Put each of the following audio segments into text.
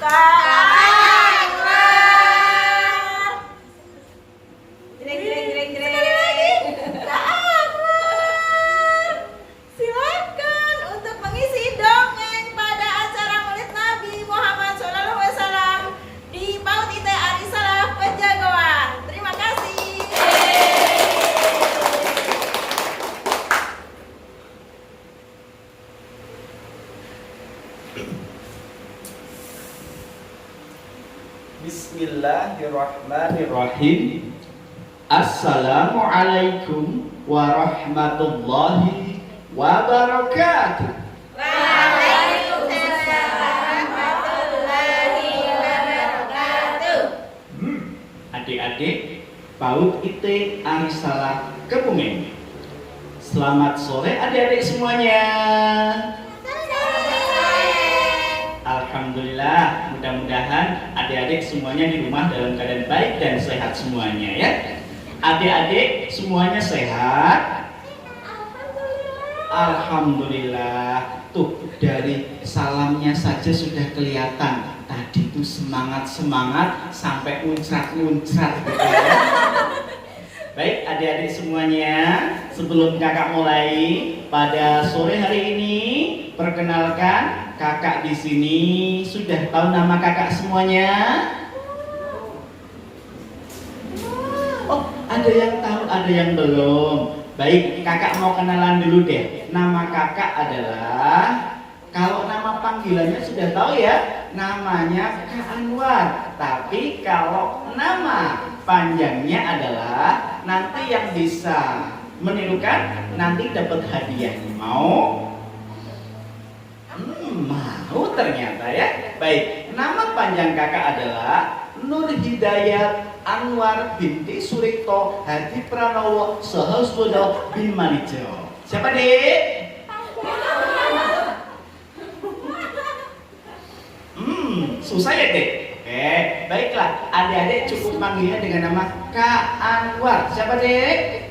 Silakan untuk mengisi dongeng pada acara Maulid Nabi Muhammad SAW di PAUD IT Arisalah Pejagoan. Terima kasih. Bismillahirrahmanirrahim. Assalamualaikum warahmatullahi wabarakatuh. Waalaikumsalam warahmatullahi wabarakatuh. Adik-adik PAUD IT Arisalah Kebumen. Selamat sore adik-adik semuanya. Alhamdulillah, mudah-mudahan adik-adik semuanya di rumah dalam keadaan baik dan sehat semuanya ya. Adik-adik semuanya sehat? Alhamdulillah. Tuh, dari salamnya saja sudah kelihatan. Tadi tuh semangat-semangat sampai muncrat-muncrat gitu ya. Baik adik-adik semuanya, sebelum kakak mulai pada sore hari ini, perkenalkan kakak di sini sudah tahu nama kakak semuanya? Oh, ada yang tahu, ada yang belum. Baik, kakak mau kenalan dulu deh. Nama kakak adalah, kalau nama panggilannya sudah tahu ya, namanya Kak Anwar. Tapi kalau nama panjangnya adalah, nanti yang bisa menirukan nanti dapat hadiah. Mau? Mau ternyata ya. Baik, nama panjang kakak adalah Nur Hidayat Anwar binti Surikto Hadi Pranowo Sahaswodo bin Manijo. Siapa dek? Susah ya dek? Oke, baiklah. Adik-adik cukup panggilnya dengan nama Kak Anwar. Siapa dek?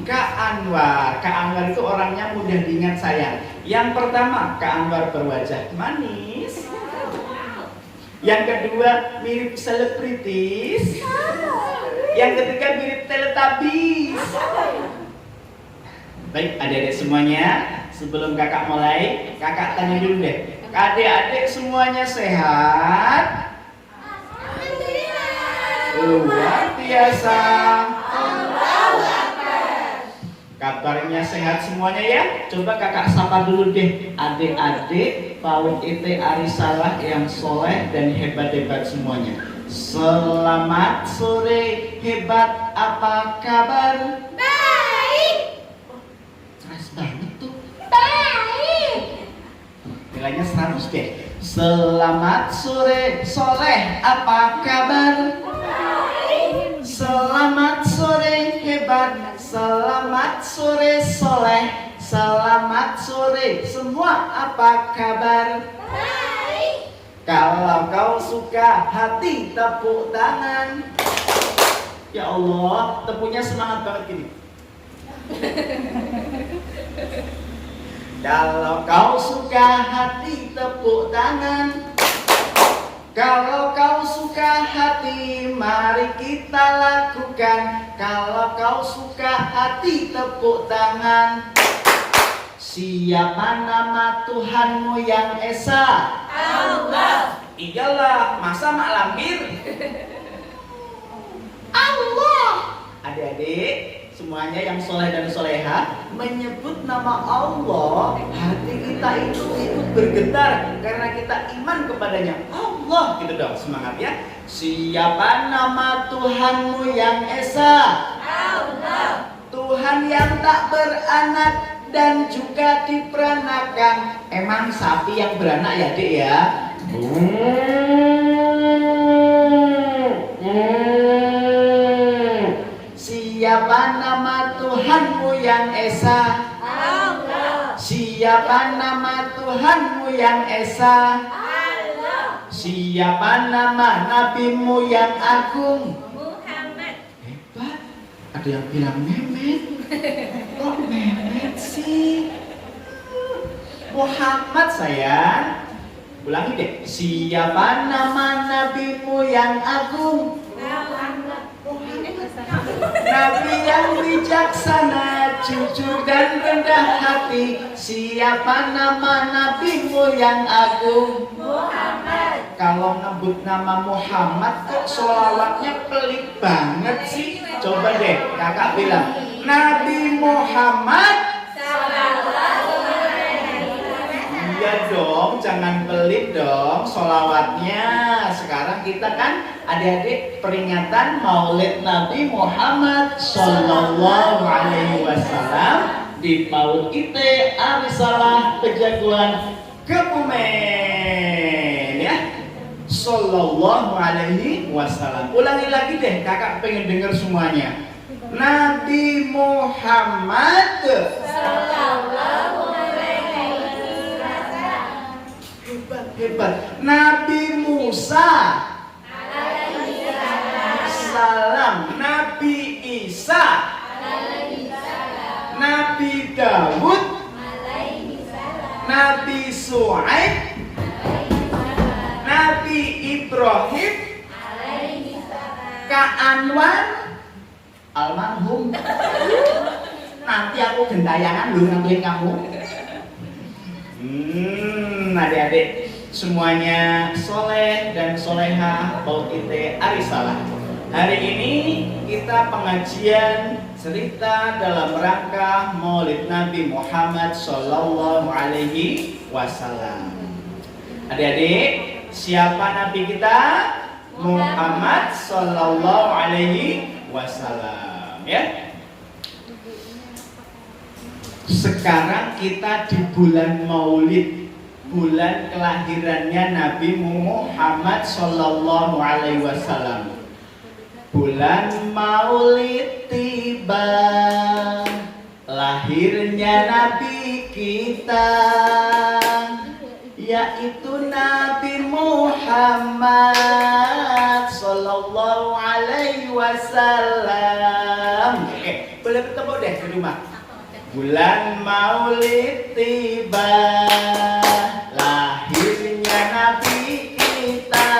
Kak Anwar. Kak Anwar itu orangnya mudah diingat sayang. Yang pertama, Kak Anwar berwajah manis. Yang kedua, mirip selebritis. Yang ketiga, mirip Teletubbies. Baik, adik-adik semuanya, sebelum kakak mulai, kakak tanya dulu deh. Adik-adik semuanya sehat? Luar biasa. Kabarnya sehat semuanya ya. Coba kakak sapa dulu deh adik-adik PAUD IT Arisalah yang soleh dan hebat-hebat semuanya. Selamat sore, hebat, apa kabar? Baik. Keras banget tuh. Baik. Nilainya 100 deh. Selamat sore, soleh, apa kabar? Baik. Selamat sore, hebat. Selamat sore, soleh. Selamat sore, semua apa kabar? Baik. Kalau kau suka hati, tepuk tangan. Ya Allah, tepuknya semangat banget gini. Kalau kau suka hati, tepuk tangan. Kalau kau suka hati, mari kita lakukan. Kalau kau suka hati, tepuk tangan. Siapa nama Tuhanmu yang Esa? Allah. Iyalah, masa mak lampir? Allah. Adik-adik semuanya yang soleh dan soleha menyebut nama Allah, hati kita itu ikut bergetar karena kita iman kepadanya. Allah, gitu dong, semangat ya. Siapa nama Tuhanmu yang Esa? Allah. Tuhan yang tak beranak dan juga diperanakan. Emang sapi yang beranak ya dek ya? Siapa nama Tuhanmu yang Esa? Allah. Siapa nama Tuhanmu yang Esa? Allah. Siapa nama nabimu yang agung? Muhammad. Hebat. Ada yang bilang Mehmet. Kok Mehmet sih? Muhammad sayang. Ulangi deh. Siapa nama nabimu yang agung? Nabi yang bijaksana, jujur dan rendah hati. Siapa nama nabimu yang agung? Muhammad. Kalau nyebut nama Muhammad kok sholawatnya pelit banget sih? Coba deh kakak bilang, Nabi Muhammad. Iya dong, jangan pelit dong sholawatnya. Sekarang kita kan adik-adik peringatan Maulid Nabi Muhammad Sallallahu Alaihi Wasallam di PAUD IT Arisalah Pejaguan Kebumen ya. Sallallahu Alaihi Wasallam. Ulangi lagi deh, kakak pengen dengar semuanya. Nabi Muhammad Sallallahu hebat. Nabi Musa salam. Nabi Isa, Nabi Dawud, Nabi Su'aib, Nabi Ibrahim, Kak Anwar almarhum. Nanti aku gentayangan lu ngambilin kamu. Adik-adik semuanya soleh dan soleha PAUD IT Arisalah. Hari ini kita pengajian cerita dalam rangka Maulid Nabi Muhammad Sallallahu Alaihi Wasallam. Adik-adik, siapa Nabi kita? Muhammad Sallallahu Alaihi Wasallam. Ya. Sekarang kita di bulan Maulid, bulan kelahirannya Nabi Muhammad Sallallahu Alaihi Wasallam. Bulan Maulid tiba, lahirnya Nabi kita, yaitu Nabi Muhammad Sallallahu Alaihi Wasallam. Boleh bertemu deh di rumah. Bulan Maulid tiba, lahirnya Nabi kita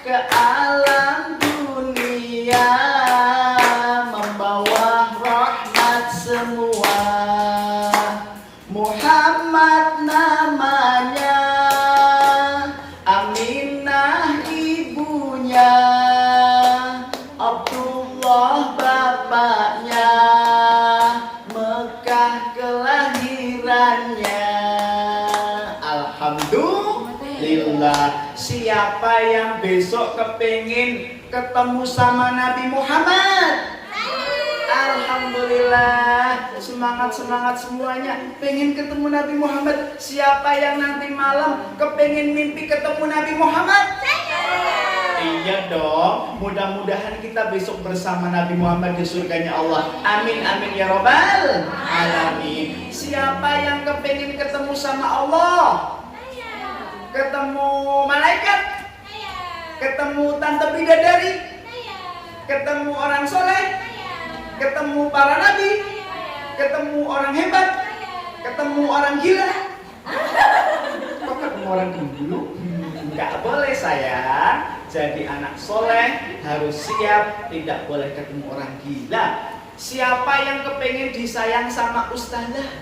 ke alam dunia, membawa rahmat semua. Muhammad namanya, Aminah ibunya, Abdullah bapaknya, Mekah kelahirannya. Alhamdulillah. Siapa yang besok kepingin ketemu sama Nabi Muhammad? Alhamdulillah. Semangat semuanya pengen ketemu Nabi Muhammad. Siapa yang nanti malam kepingin mimpi ketemu Nabi Muhammad? Iya dong, mudah-mudahan kita besok bersama Nabi Muhammad di surganya Allah. Amin amin ya robbal alamin. Siapa yang kepingin ketemu sama Allah? Ketemu malaikat? Ketemu tante bidadari? Ketemu orang soleh? Ketemu para nabi? Ketemu orang hebat? Ketemu orang gila? Kok ketemu orang dulu? Gak boleh sayang. Jadi anak soleh harus siap, tidak boleh ketemu orang gila. Siapa yang kepengen disayang sama ustazah?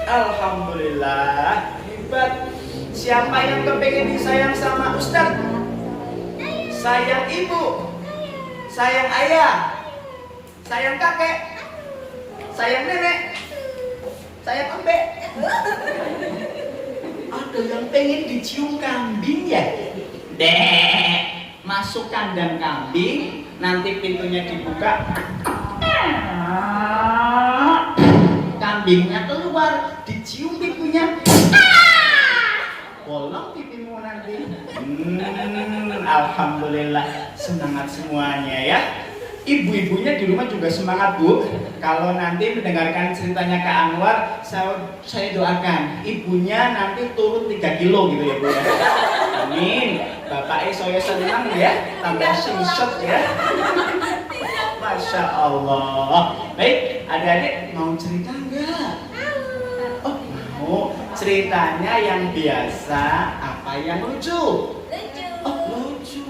Alhamdulillah, hebat. Siapa yang kepengen disayang sama ustaz? Sayang ibu, sayang ayah, sayang kakek, sayang nenek, sayang ambek. Ada yang pengen dicium kambing ya? Dek, masuk kandang kambing, nanti pintunya dibuka, kambingnya keluar, dicium pipinya, bolong pipimu nanti. Alhamdulillah, semangat semuanya ya. Ibu-ibunya di rumah juga semangat Bu. Kalau nanti mendengarkan ceritanya Kak Anwar, saya doakan ibunya nanti turun 3 kilo gitu ya Bu ya. Amin. Bapaknya saya senang ya, tambah singshot ya. Masya Allah. Baik, adik-adik mau cerita enggak? Oh mau. ceritanya yang biasa apa yang lucu? Lucu. Oh, lucu.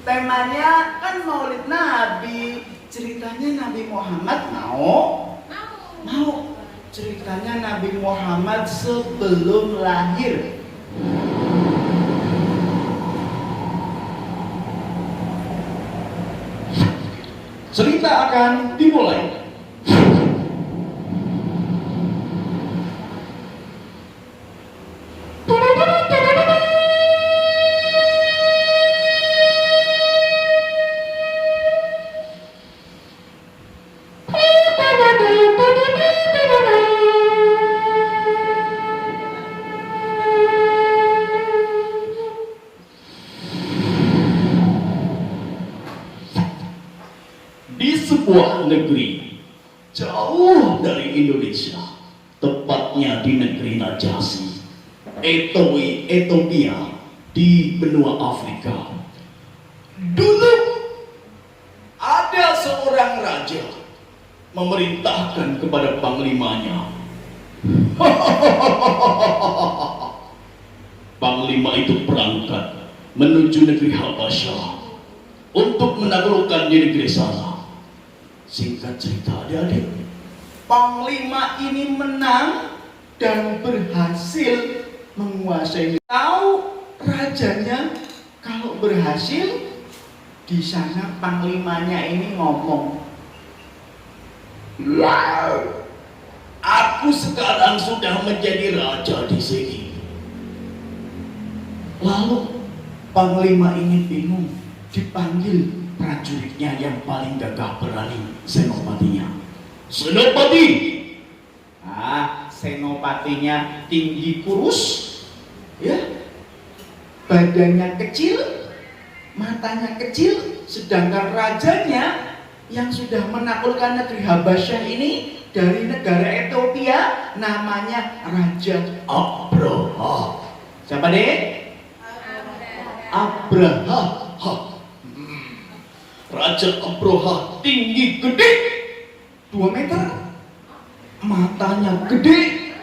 Temanya kan Maulid Nabi. Ceritanya Nabi Muhammad mau? Mau. Ceritanya Nabi Muhammad sebelum lahir. Cerita akan dimulai. Di sebuah negeri jauh dari Indonesia, tepatnya di negeri Najasyi, Ethiopia, di benua Afrika. Dulu ada seorang raja memerintahkan kepada panglimanya. Panglima itu berangkat menuju negeri Habasyah untuk menaklukkan di negeri sana. Singkat cerita adik-adik, Panglima ini menang dan berhasil menguasai. Tahu rajanya kalau berhasil, di sana Panglimanya ini ngomong, "Wow, aku sekarang sudah menjadi raja di sini." Lalu Panglima ini bingung, dipanggil prajuritnya yang paling gagah berani, senopatinya. Senopati! Senopatinya tinggi kurus, ya, badannya kecil, matanya kecil, sedangkan rajanya yang sudah menaklukkan negeri Habasyah ini dari negara Ethiopia namanya Raja Abraha. Siapa deh? Abraha. Raja Abraha tinggi gede 2 meter, matanya gede,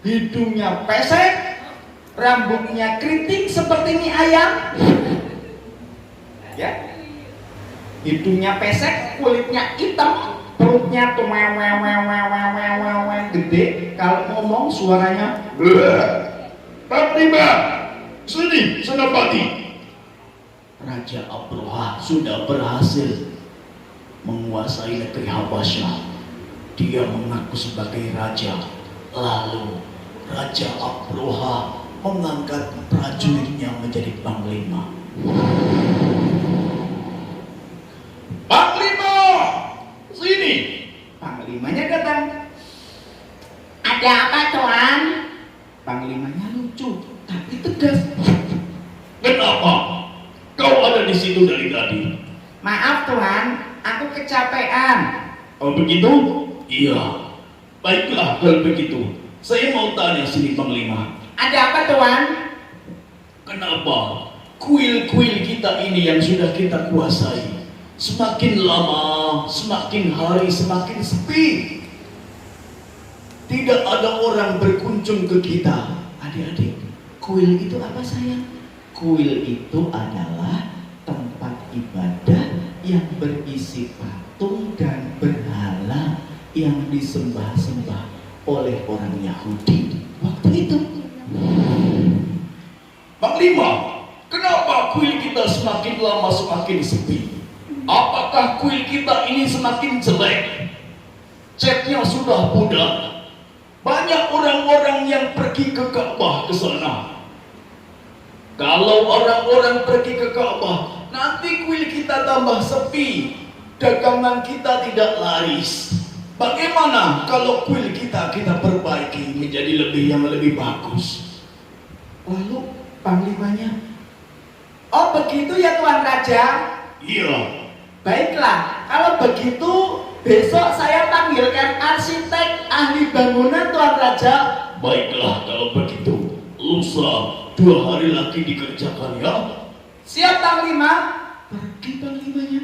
hidungnya pesek, rambutnya keriting seperti mie ayam, ya, hidungnya pesek, kulitnya hitam, perutnya tuh gede, kalau ngomong suaranya Panglima, sini senopati. Raja Abraha sudah berhasil menguasai negeri Habasyah. Dia mengaku sebagai raja. Lalu Raja Abraha mengangkat prajuritnya menjadi panglima. Panglima, sini. Panglimanya datang. Ada apa, Tuan? Panglimanya lucu, tapi tegas. Kenapa? Kau ada di situ dari tadi. Maaf Tuan, aku kecapean. Oh begitu? Iya. Baiklah kalau begitu. Saya mau tanya sini Panglima. Ada apa Tuan? Kenapa kuil-kuil kita ini yang sudah kita kuasai semakin lama, semakin hari semakin sepi? Tidak ada orang berkunjung ke kita. Adik-adik, kuil itu apa sayang? Kuil itu adalah tempat ibadah yang berisi patung dan berhala yang disembah-sembah oleh orang Yahudi waktu itu. Panglima, kenapa kuil kita semakin lama semakin sepi? Apakah kuil kita ini semakin jelek? Catnya sudah pudar. Banyak orang-orang yang pergi ke Ka'bah ke sana. Kalau orang-orang pergi ke Ka'bah, nanti kuil kita tambah sepi, dagangan kita tidak laris. Bagaimana kalau kuil kita perbaiki menjadi lebih bagus? Lalu Panglimanya, oh begitu ya Tuan Raja? Iya. Baiklah, kalau begitu besok saya panggilkan arsitek ahli bangunan Tuan Raja. Baiklah kalau begitu, lusa 2 hari lagi dikerjakan ya. Siap Panglima. Pergi Panglimanya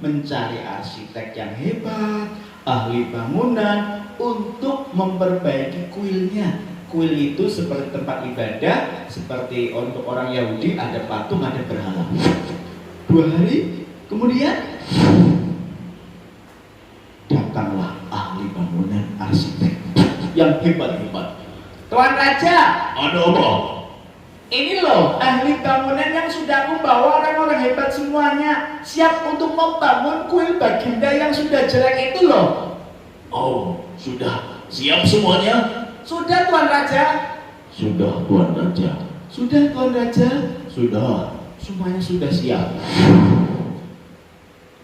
mencari arsitek yang hebat, ahli bangunan untuk memperbaiki kuilnya. Kuil itu seperti tempat ibadah, seperti untuk orang Yahudi ada patung, ada berhala. 2 hari kemudian datanglah ahli bangunan, arsitek yang hebat-hebat. Tuan Raja, ada apa? Ini loh ahli bangunan yang sudah aku bawa, orang-orang hebat semuanya, siap untuk membangun kuil Baginda yang sudah jelek itu loh. Oh, sudah siap semuanya? Sudah Tuan Raja. Sudah Tuan Raja. Sudah Tuan Raja. Sudah. Semuanya sudah siap.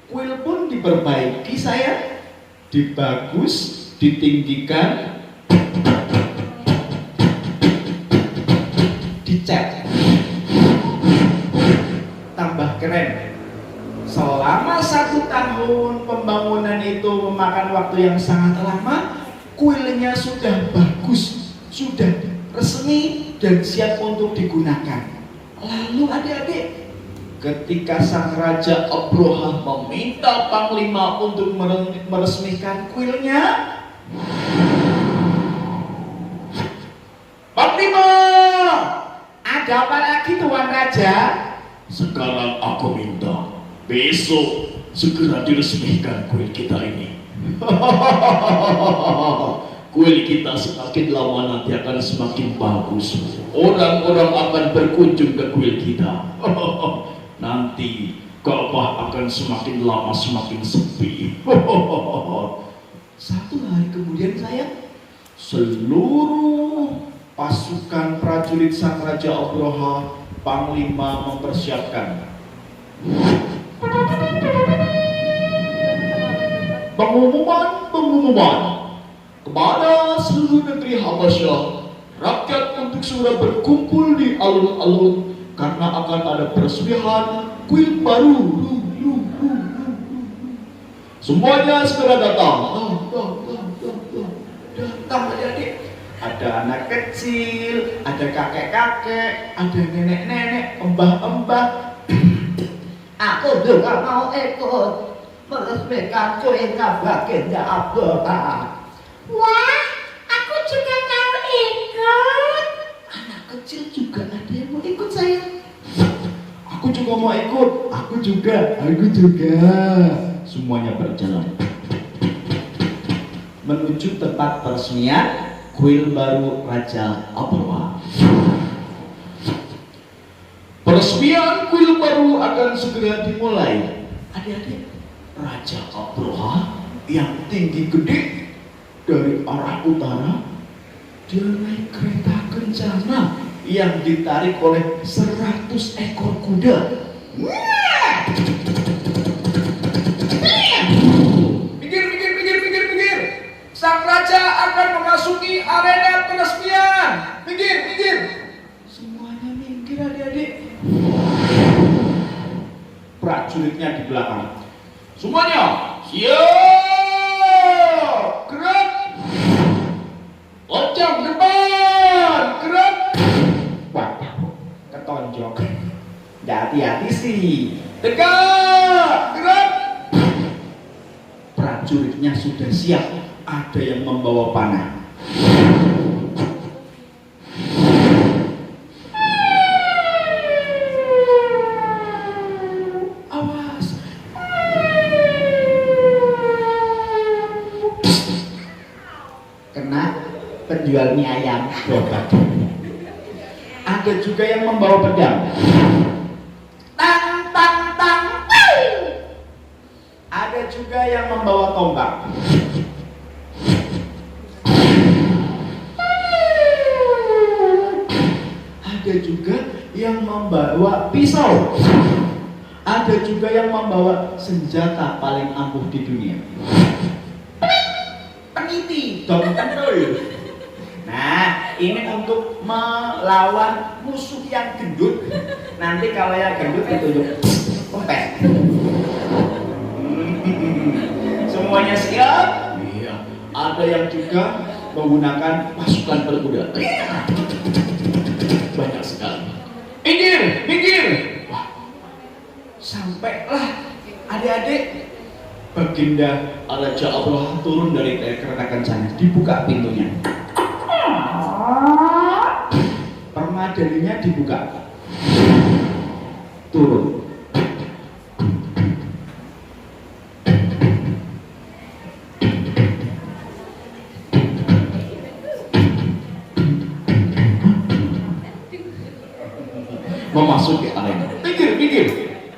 Kuil pun diperbaiki, saya dibagus, ditinggikan, dicat, tambah keren. Selama 1 tahun pembangunan itu memakan waktu yang sangat lama, kuilnya sudah bagus, sudah resmi dan siap untuk digunakan. Lalu adik-adik, ketika sang Raja Abroha meminta Panglima untuk meresmikan kuilnya, Panglima, ada apa lagi Tuan Raja? Sekarang aku minta besok segera diresmikan kuil kita ini. Kuil kita semakin lama nanti akan semakin bagus. Orang-orang akan berkunjung ke kuil kita. Nanti Ka'bah akan semakin lama semakin sepi. 1 hari kemudian saya, seluruh pasukan prajurit sang Raja Abroha, Panglima mempersiapkan pengumuman kepada seluruh negeri Habasyah, rakyat untuk segera berkumpul di alun-alun karena akan ada peresmian kuil baru. Semuanya segera datang. Datang adik-adik. Ada anak kecil, ada kakek-kakek, ada nenek-nenek, mbah-mbah. Aku juga mau ikut meresmikan kuil Baginda Abroha. Wah, aku juga mau ikut. Anak kecil juga ada yang mau ikut, saya. Aku juga mau ikut. Aku juga. Semuanya berjalan menuju tempat peresmian kuil baru Raja Abroha. Peresmian kuil baru akan segera dimulai. Adik-adik, Raja Abroha yang tinggi gede dari arah utara, dia naik kereta kencana yang ditarik oleh 100 ekor kuda. Pikir. Sang raja akan memasuki arena peresmian. Pikir. Semuanya minggir adik-adik. Prajuritnya di belakang. Semuanya siap. Gerak. Lonceng depan. Gerak. Waduh, ketonjok. Nggak hati-hati sih. Tegak. Gerak. Prajuritnya sudah siap. Ada yang membawa panah. Awas. Kena penjual mie ayam berobat. Ada juga yang membawa pedang. Tang. Ada juga yang membawa tombak. Ada juga yang membawa pisau. Ada juga yang membawa senjata paling ampuh di dunia. Peniti, dong tentu. Nah, ini untuk melawan musuh yang gendut. Nanti kalau yang gendut ditunjuk kempes. Semuanya siap? Iya. Ada yang juga menggunakan pasukan berkuda. Banyak sekali. Minggir. Wah, sampailah adik-adik Baginda Raja Abraha turun dari kereta kencana, dibuka pintunya. Permadaninya dibuka. Turun. Memasuki arena. Pikir.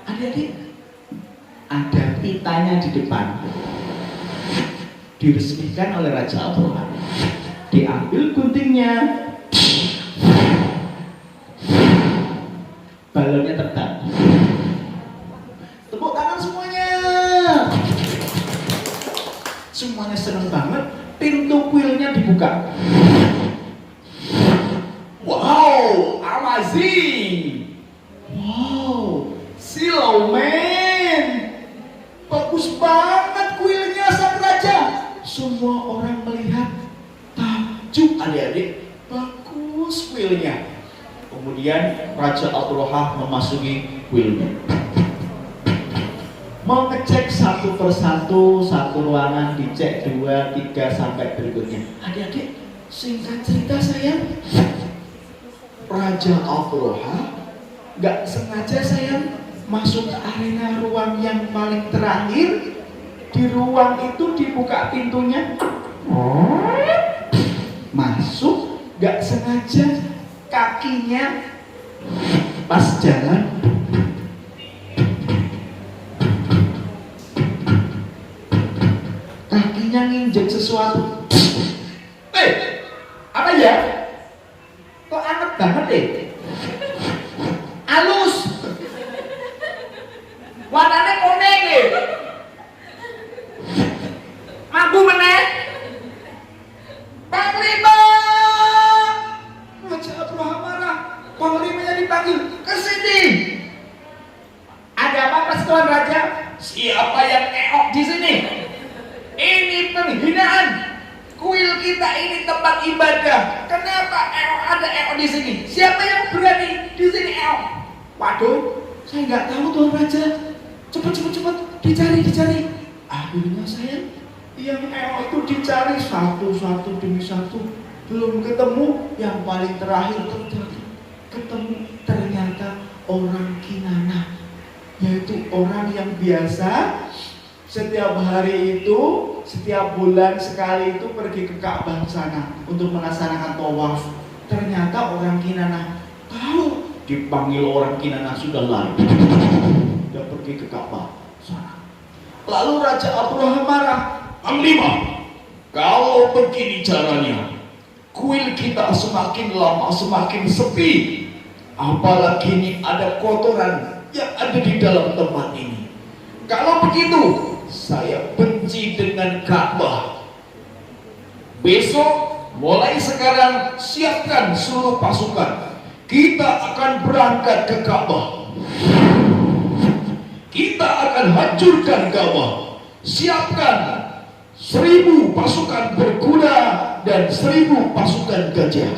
Adik-adik, ada pitanya di depan. Diresmikan oleh Raja Abraha. Diambil guntingnya. Balonnya terbang. Tepuk tangan semuanya. Semuanya senang banget. Pintu kuilnya dibuka. Wow, amazing. Wow, Silomen. Bagus banget kuilnya sang raja. semua orang melihat takjub. Adik-adik, bagus kuilnya. Kemudian Raja Abraha memasuki kuilnya, mengecek satu persatu, satu ruangan dicek 2, 3 sampai berikutnya. Adik-adik, singkat cerita sayang, Raja Abraha nggak sengaja sayang masuk ke arena ruang yang paling terakhir. Di ruang itu dibuka pintunya, masuk, nggak sengaja kakinya pas jalan kakinya nginjek sesuatu. Apa ya? Kok anget banget halus, warnanya kuning mampu meneh. Panglima! Raja Abraha marah. Panglimanya dipanggil ke sini. Ada apa pas Tuan Raja? Siapa yang eok di sini? Ini penghinaan. Kuil kita ini tempat ibadah. Kenapa eok ada eok di sini? Siapa yang berani di sini eok? Waduh, saya nggak tahu Tuan Raja. Cepat, dicari. Akhirnya saya yang eok itu dicari satu demi satu, belum ketemu. Yang paling terakhir ketemu, ternyata orang Kinana, yaitu orang yang biasa setiap hari itu, setiap bulan sekali itu pergi ke Ka'bah sana untuk melaksanakan tawaf. Ternyata orang Kinana tahu dipanggil orang Kinana sudah lari, dia pergi ke Ka'bah sana. Lalu Raja Abraha marah. Panglima, kalau begini caranya, kuil kita semakin lama semakin sepi. Apalagi ini ada kotoran yang ada di dalam tempat ini. Kalau begitu, saya benci dengan Ka'bah. Besok, mulai sekarang, siapkan seluruh pasukan. Kita akan berangkat ke Ka'bah. Kita akan hancurkan Ka'bah. Siapkan 1000 pasukan berkuda dan 1000 pasukan gajah.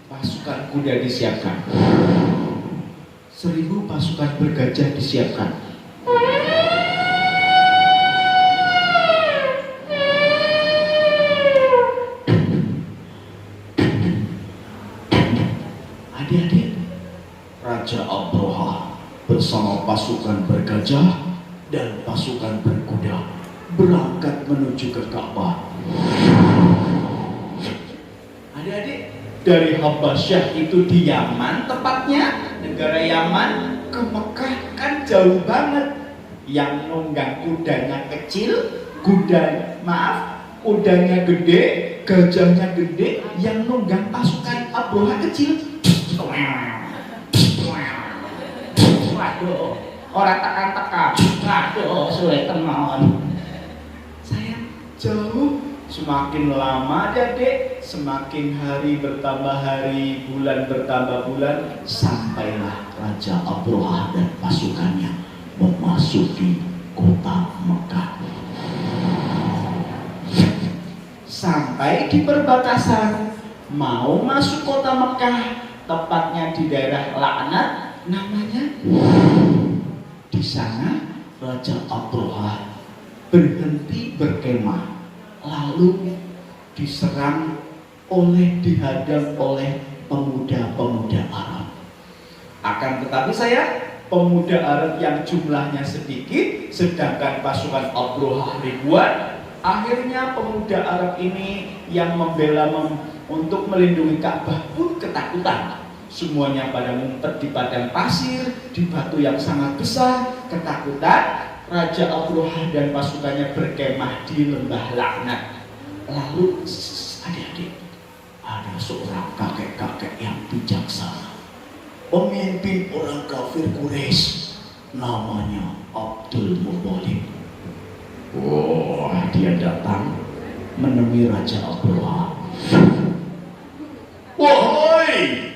Pasukan kuda disiapkan, 1000 pasukan bergajah disiapkan. Adik-adik, Raja Abraha bersama pasukan bergajah dan pasukan berkuda berangkat menuju ke Ka'bah. adik-adik, dari Habasyah itu di Yaman tepatnya, negara Yaman, ke Mekah kan jauh banget. Yang nunggang kudanya kecil, kudanya gede, gajahnya gede, yang nunggang pasukan Abraha kecil. Waduh, orang tekan-tekan, waduh, sulit teman. Sayang, jauh. Semakin lama adik, semakin hari bertambah hari, bulan bertambah bulan, sampailah Raja Abraha dan pasukannya memasuki kota Mekah. Sampai di perbatasan, mau masuk kota Mekah, tepatnya di daerah Laknat namanya. Di sana Raja Abroha berhenti berkemah, lalu dihadang oleh pemuda-pemuda Arab. Akan tetapi pemuda Arab yang jumlahnya sedikit, sedangkan pasukan Abroha ribuan. Akhirnya pemuda Arab ini yang membela untuk melindungi Ka'bah pun ketakutan. Semuanya pada ngumpet di padang pasir, di batu yang sangat besar, ketakutan. Raja Abroha dan pasukannya berkemah di lembah Laknat. Lalu adik-adik, ada seorang kakek-kakek yang bijaksana, pemimpin orang kafir Quraisy, namanya Abdul Muthalib. Dia datang menemui Raja Abroha. Wahai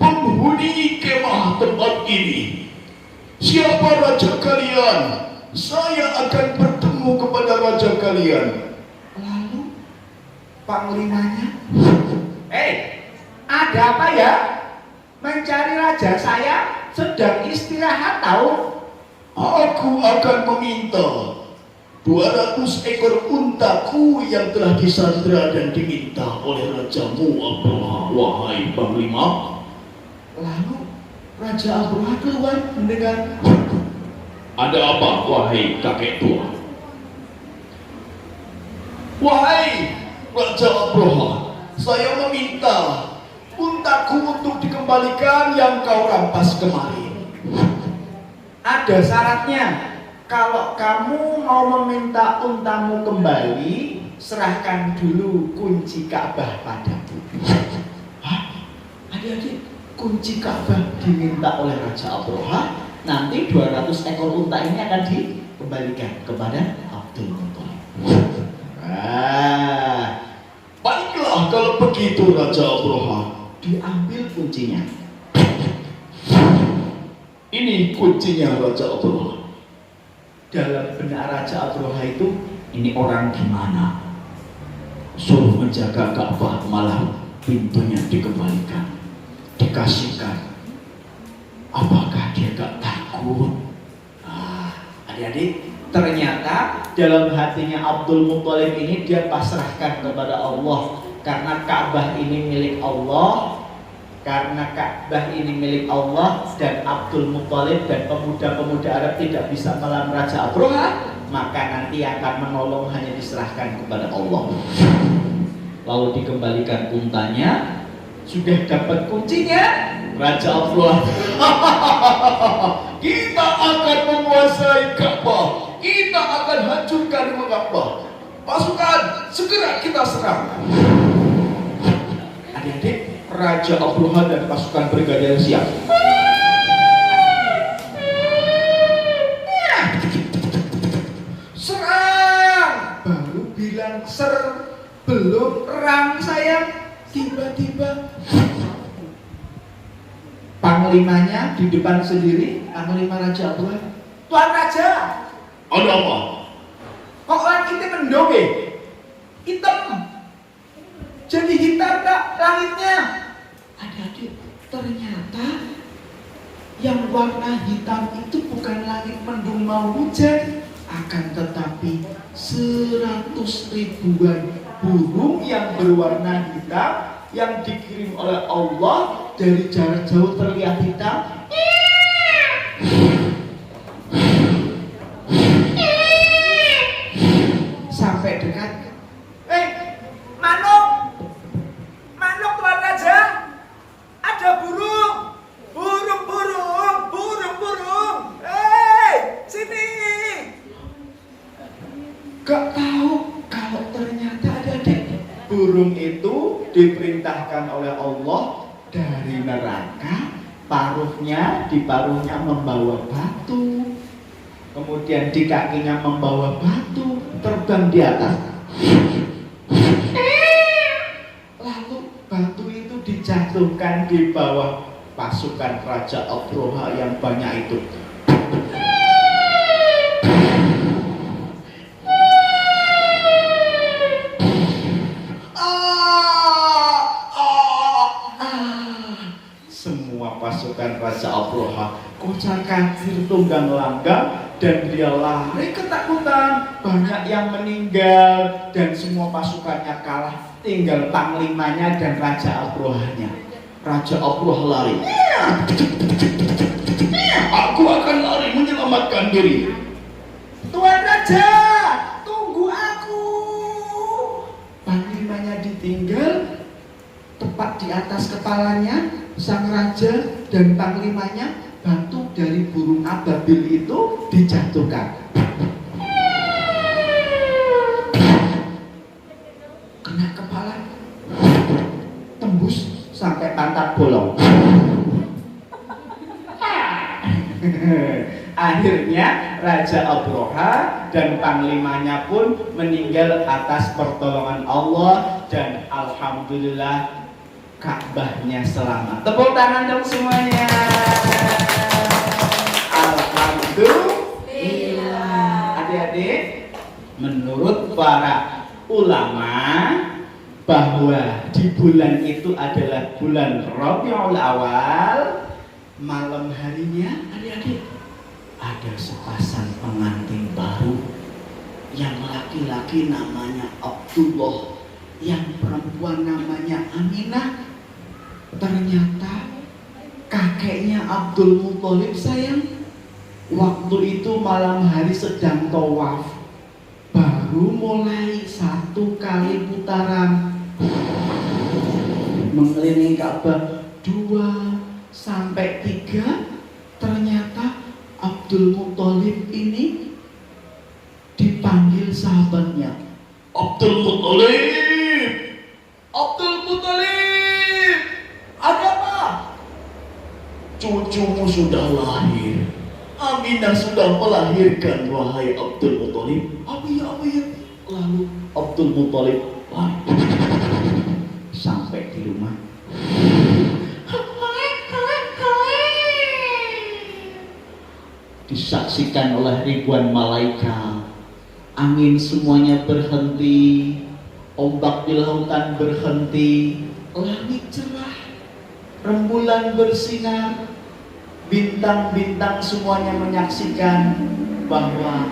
penghuni kemah tempat ini, siapa raja kalian? Saya akan bertemu kepada raja kalian. Lalu panglimanya, ada apa ya? Mencari raja saya sedang istirahat tahu. Aku akan meminta 200 ekor untaku yang telah disandra dan diminta oleh rajamu Abroha, wahai panglima. Lalu Raja Abroha keluar mendengar. Ada apa, wahai kakek tua? Wahai Raja Abroha, saya meminta untaku untuk dikembalikan yang kau rampas kemarin. Ada syaratnya. Kalau kamu mau meminta untamu kembali, serahkan dulu kunci Ka'bah padaku. Hah? Adik-adik, kunci Ka'bah diminta oleh Raja Abroha. Nanti 200 ekor unta ini akan dikembalikan kepada Abdul Muthalib. Baiklah kalau begitu Raja Abroha. Diambil kuncinya. Ini kuncinya Raja Abroha. Dalam benak Raja Abroha itu, ini orang gimana? Suruh menjaga Ka'bah, malah pintunya dikembalikan, dikasihkan. Apakah dia gak takut? Adik-adik, ternyata dalam hatinya Abdul Muthalib ini dia pasrahkan kepada Allah. Karena Ka'bah ini milik Allah, dan Abdul Muthalib dan pemuda-pemuda Arab tidak bisa melawan Raja Abroha, maka nanti akan menolong hanya diserahkan kepada Allah. Lalu dikembalikan untanya, sudah dapat kuncinya. Raja Abroha, Kita akan menguasai Ka'bah. Kita akan hancurkan Ka'bah. Pasukan, segera kita serang. Adik-adik, Raja Abroha dan pasukan bergaya siap. Serang! Baru bilang belum rang sayang, tiba-tiba panglimanya di depan sendiri, panglima Raja Abroha. Tuan Raja, Ada apa? kok langitnya mendobe? Hitam. Jadi hitam tak langitnya? Adik-adik, ternyata yang warna hitam itu bukan langit mendung mau hujan, akan tetapi 100 ribuan burung yang berwarna hitam yang dikirim oleh Allah. Dari jarak jauh terlihat hitam, sampai dekat. Manuk Tuan Raja, ada burung. Sini. Gak tahu kalau ternyata adik-adik, burung itu diperintahkan oleh Allah dari neraka, di paruhnya membawa batu, kemudian di kakinya membawa batu, terbang di atas. Lalu batu itu dijatuhkan di bawah pasukan Raja Abroha yang banyak itu. Semua pasukan Raja Abroha kocar kacir tunggang langgang dan dia lari ketakutan. Banyak yang meninggal dan semua pasukannya kalah. Tinggal panglimanya dan Raja Abrohanya. Raja Abroh lari. Aku akan lari menyelamatkan diri. Tuan Raja, tunggu aku. Panglimanya ditinggal. Tepat di atas kepalanya sang raja dan panglimanya, batu dari burung ababil itu dijatuhkan. Kena kepala, tembus sampai pantat bolong. Akhirnya Raja Abroha dan panglimanya pun meninggal atas pertolongan Allah, dan alhamdulillah Ka'bahnya selamat. Tepuk tangan dong semuanya. Alhamdulillah. Adik-adik, menurut para ulama bahwa di bulan itu adalah bulan Rabiul Awal, malam harinya adik-adik ada sepasang pengantin baru. Yang laki-laki namanya Abdullah, yang perempuan namanya Aminah. Ternyata kakeknya Abdul Muthalib sayang, waktu itu malam hari sedang tawaf, baru mulai 1 kali putaran mengelilingi Ka'bah, 2 sampai 3. Ternyata Abdul Muthalib ini dipanggil sahabatnya. Abdul Muthalib, Abdul Muthalib, ada apa? Cucumu sudah lahir. Aminah sudah melahirkan, wahai Abdul Muthalib. Apa ya? Lalu Abdul Muthalib lari sampai di rumah. Disaksikan oleh ribuan malaikat. Angin semuanya berhenti, ombak di lautan berhenti, langit cerah, rembulan bersinar, bintang-bintang semuanya menyaksikan bahwa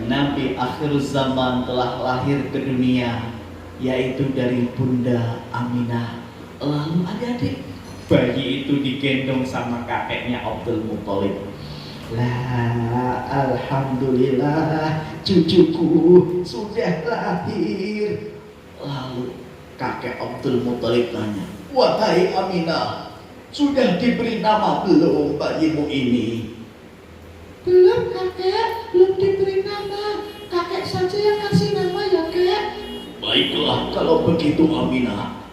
Nabi akhir zaman telah lahir ke dunia, yaitu dari Bunda Aminah. Lalu adik-adik, bayi itu digendong sama kakeknya Abdul Muthalib. Lah, alhamdulillah cucuku sudah lahir. Lalu kakek Abdul Muthalib tanya, wahai Aminah, sudah diberi nama belum bayimu ini? Belum kakek, belum diberi nama. Kakek saja yang kasih nama ya kek. Baiklah kalau begitu Aminah.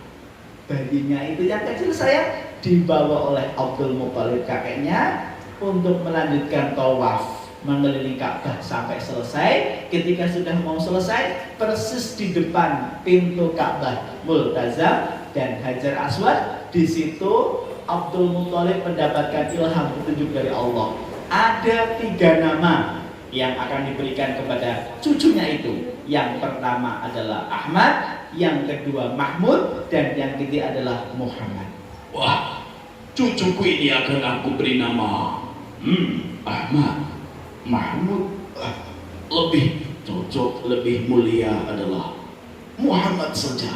Bayinya itu yang kecil saya dibawa oleh Abdul Muthalib kakeknya untuk melanjutkan tawaf mengelilingi Ka'bah sampai selesai. Ketika sudah mau selesai, persis di depan pintu Ka'bah Multazam dan Hajar Aswad, di situ Abdul Muthalib mendapatkan ilham petunjuk dari Allah. Ada 3 nama yang akan diberikan kepada cucunya itu. Yang pertama adalah Ahmad, yang kedua Mahmud, dan yang ketiga adalah Muhammad. Wah, cucuku ini akan aku beri nama Ahmad. Mahmud lebih cocok, lebih mulia adalah Muhammad saja.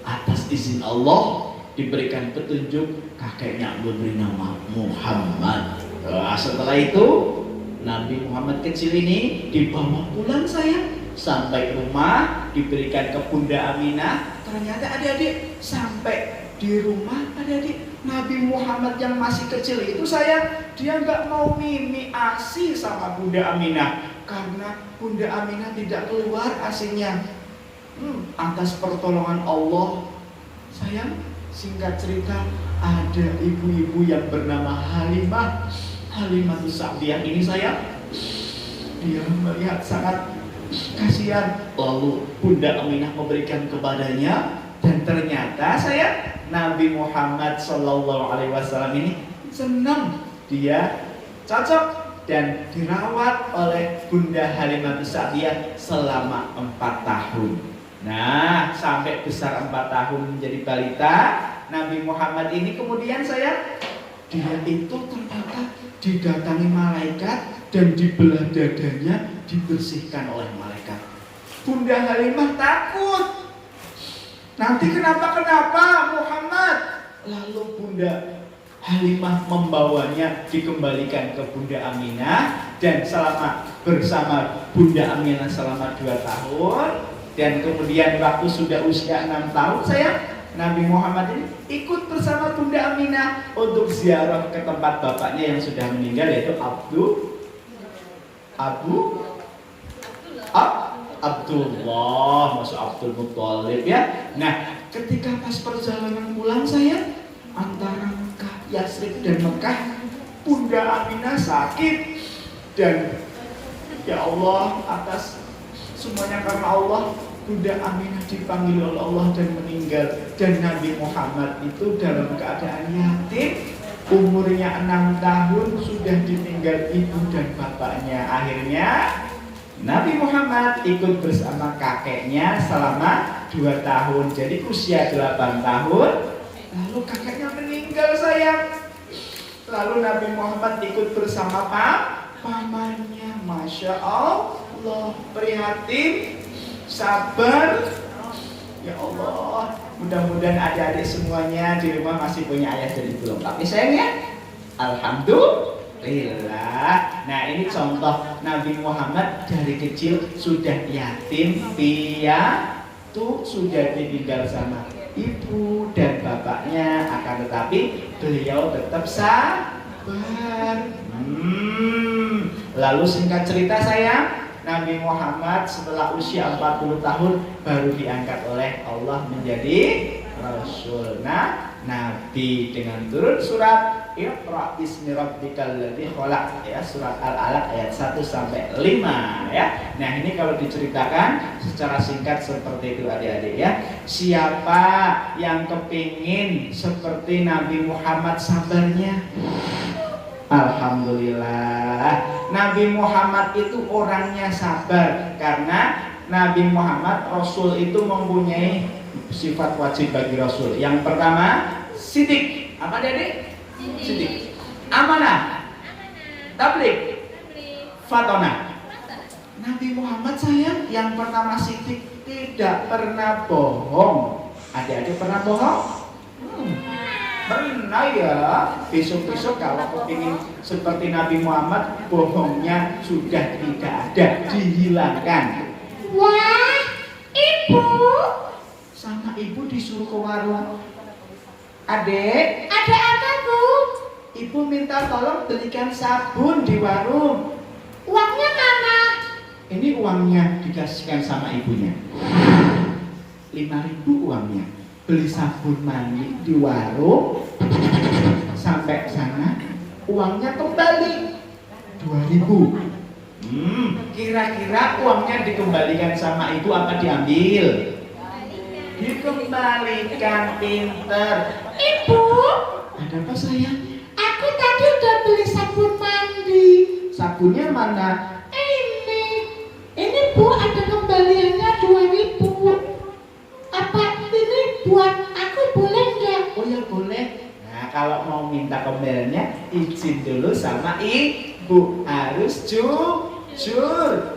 Atas izin Allah diberikan petunjuk, kakeknya memberi nama Muhammad. Setelah itu Nabi Muhammad kecil ini dibawa pulang sayang, sampai rumah diberikan ke Bunda Aminah. Ternyata adik-adik sampai di rumah adik-adik, Nabi Muhammad yang masih kecil itu sayang, dia nggak mau mimi ASI sama Bunda Aminah karena Bunda Aminah tidak keluar ASInya. Atas pertolongan Allah sayang, singkat cerita, ada ibu-ibu yang bernama Halimatus Sa'diyah ini sayang, dia melihat sangat kasihan, lalu Bunda Aminah memberikan kepadanya. Dan ternyata saya Nabi Muhammad SAW ini senang, dia cocok dan dirawat oleh Bunda Halimatus Sa'diyah selama 4 tahun. Nah, sampai besar 4 tahun menjadi balita, Nabi Muhammad ini kemudian saya, dia itu ternyata didatangi malaikat dan dibelah dadanya, dibersihkan oleh malaikat. Bunda Halimah takut. Nanti kenapa Muhammad? Lalu Bunda Halimah membawanya dikembalikan ke Bunda Aminah, dan bersama Bunda Aminah selama 2 tahun. Dan kemudian waktu sudah usia 6 tahun Nabi Muhammad ini ikut bersama Bunda Aminah untuk ziarah ke tempat bapaknya yang sudah meninggal, yaitu Abdullah, maksud Abdul Muthalib ya. Nah, ketika pas perjalanan pulang antara Mekah, Yatsrib dan Mekah, Bunda Aminah sakit, dan ya Allah, atas semuanya karena Allah, Bunda Aminah dipanggil oleh Allah dan meninggal. Dan Nabi Muhammad itu dalam keadaan yatim, umurnya 6 tahun sudah ditinggal ibu dan bapaknya. Akhirnya Nabi Muhammad ikut bersama kakeknya selama 2 tahun. Jadi usia 8 tahun, lalu kakeknya meninggal Lalu Nabi Muhammad ikut bersama pamannya. Masya Allah, prihatin, sabar. Ya Allah, mudah-mudahan adik-adik semuanya di rumah masih punya ayah dan ibu lengkap. Sayangnya, alhamdulillah. Nah, ini contoh Nabi Muhammad dari kecil sudah yatim piatu, sudah ditinggal sama ibu dan bapaknya, akan tetapi beliau tetap sabar. Lalu singkat cerita Nabi Muhammad setelah usia 40 tahun baru diangkat oleh Allah menjadi Rasul. Nah, Nabi dengan turun surat Iqra bismi rabbikal ladzi khalaq, ya, surat Al-Alaq ayat 1 sampai 5 ya. Nah, ini kalau diceritakan secara singkat seperti itu adik-adik ya. Siapa yang kepingin seperti Nabi Muhammad sabarnya? Alhamdulillah, Nabi Muhammad itu orangnya sabar, karena Nabi Muhammad Rasul itu mempunyai sifat wajib bagi Rasul. Yang pertama, sidik. Apa adik? Sidik. Amanah. Tabligh. Fatona. Nabi Muhammad yang pertama sidik, tidak pernah bohong. Adik-adik pernah bohong? Pernah ya. Besok-besok kalau kepingin seperti Nabi Muhammad, bohongnya sudah tidak ada, dihilangkan. Wah, ibu. Sama ibu disuruh ke warung. Adek, Ada apa, Bu? ibu minta tolong belikan sabun di warung. Uangnya mana? Ini uangnya dikasihkan sama ibunya. 5.000 uangnya. Beli sabun mandi di warung, sampai sana uangnya kembali 2.000. Kira-kira uangnya dikembalikan sama ibu apa diambil? Dikembalikan, pinter. Ibu, Ada apa sayang? aku tadi udah beli sabun mandi. Sabunnya mana? Ini Bu, ada kembaliannya 2.000. Apa ini buat aku, boleh nggak? Oh ya boleh. Nah, kalau mau minta kembaliannya izin dulu sama ibu. Harus jujur,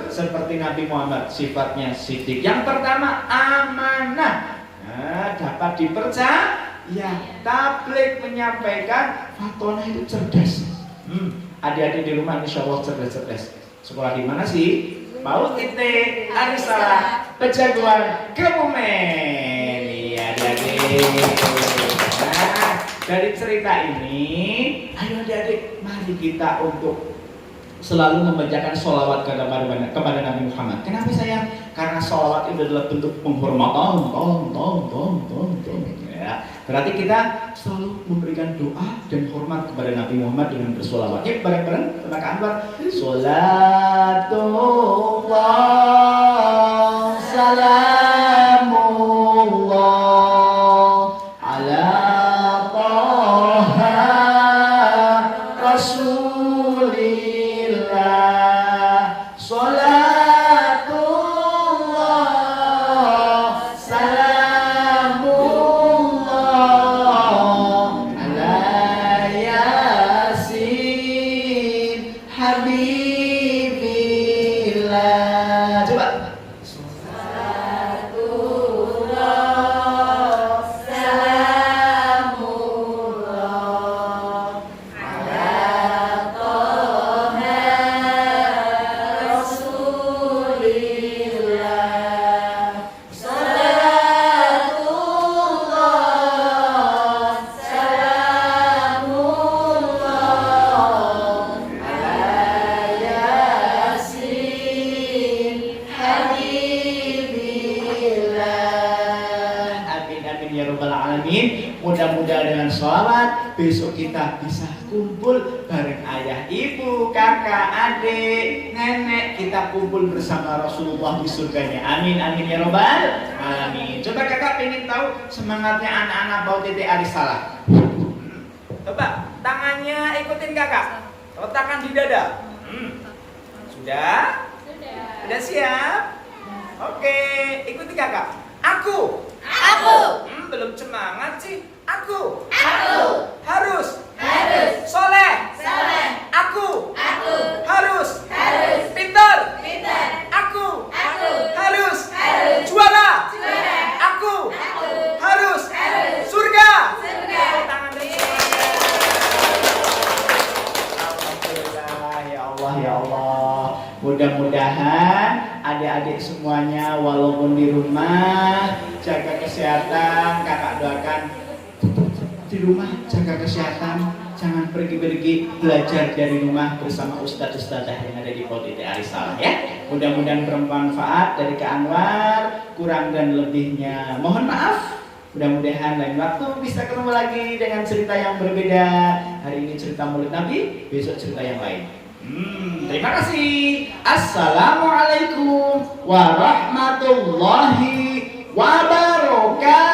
seperti Nabi Muhammad, sifatnya sidik. Yang pertama, amanah. Nah, dapat dipercaya. Tabligh, menyampaikan. Fatona itu cerdas. Adik-adik di rumah insya Allah cerdas-cerdas. Sekolah di mana sih? PAUD IT Arisalah Pejaguan Kebumen. Iya adik-adik. Nah, dari cerita ini, ayo adik-adik, mari kita untuk selalu membacakan sholawat kepada Nabi Muhammad. Kenapa sayang? Karena sholawat itu adalah bentuk penghormatan. Ya, berarti kita selalu memberikan doa dan hormat kepada Nabi Muhammad dengan bersolawat. Yuk bareng-bareng sama Kak Anwar. Sholatullah, salamullah ala Taha Rasulillah. Sholatullah, salamullah ala Amin. Mudah-mudahan dengan sholawat besok kita bisa kumpul bareng ayah, ibu, kakak, adik, nenek. Kita kumpul bersama Rasulullah di surganya. Amin, amin ya robbal alamin. Coba kakak pengen tahu semangatnya anak-anak Baut Tete Arisalah. Coba tangannya ikutin kakak, letakkan di dada. Sudah? Sudah siap? Oke, ikuti kakak. Aku. Belum semangat sih. Aku. Harus. Soleh. Aku. Harus. Pintar. Aku. Harus. Juara. Aku. Harus. Surga. Tangan dari Alhamdulillah, ya Allah, ya Allah. Mudah-mudahan adik-adik semuanya walaupun di rumah jaga kesehatan. Kakak doakan di rumah jaga kesehatan, jangan pergi-pergi, belajar dari rumah bersama ustadz-ustadzah yang ada di Baut Tete Arisalah ya. Mudah-mudahan bermanfaat. Dari Kak Anwar, kurang dan lebihnya mohon maaf. Mudah-mudahan lain waktu bisa ketemu lagi dengan cerita yang berbeda. Hari ini cerita Maulid Nabi, besok cerita yang lain. Terima kasih. Assalamualaikum warahmatullahi wabarakatuh.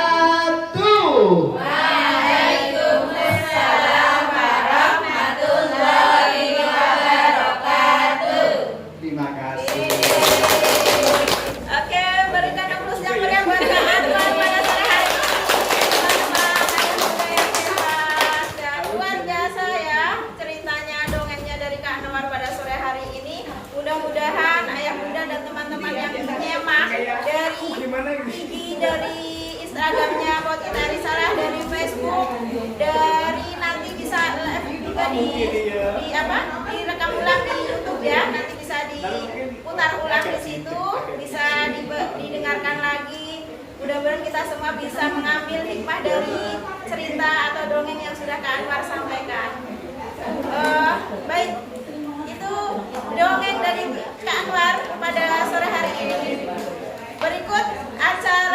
Waalaikumsalam warahmatullahi wabarakatuh. Terima kasih. Oke, berikan aplaus yang meriah buat Kak Anwar pada sore hari ini. Teman-teman, anak muda yang hebat dan luar biasa ya ceritanya, dongengnya dari Kak Anwar pada sore hari ini. Mudah-mudahan ayah bunda dan teman-teman yang menyimak dari IG, dari Instagramnya Baut Tete Arisalah, dari Facebook, dari nanti bisa live juga direkam ulang di YouTube ya. Nanti bisa diputar ulang di situ, bisa didengarkan lagi. Mudah-mudahan kita semua bisa mengambil hikmah dari cerita atau dongeng yang sudah Kak Anwar sampaikan. Baik, itu dongeng dari Kak Anwar pada sore hari ini. Berikut acara